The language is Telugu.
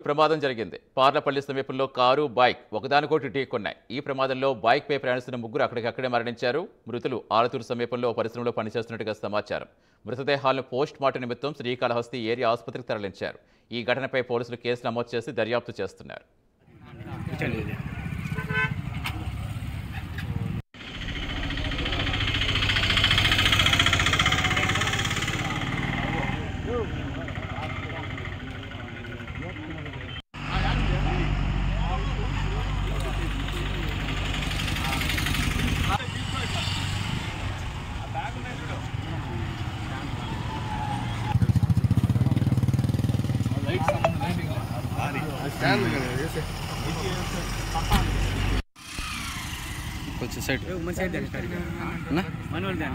ప్రమాదం జరిగింది. పార్లపల్లి సమీపంలో కారు, బైక్ ఒకదానికొకటి ఢీకొన్నాయి. ఈ ప్రమాదంలో బైక్పై ప్రయాణిస్తున్న ముగ్గురు అక్కడికక్కడే మరణించారు. మృతులు ఆలతూరు సమీపంలో పరిశ్రమలో పనిచేస్తున్నట్టుగా సమాచారం. మృతదేహాలను పోస్ట్ మార్టం నిమిత్తం శ్రీకాళహస్తి ఏరియా ఆసుపత్రికి తరలించారు. ఈ ఘటనపై పోలీసులు కేసు నమోదు చేసి దర్యాప్తు చేస్తున్నారు. కొంచెం సైడ్ మనోళ్ళు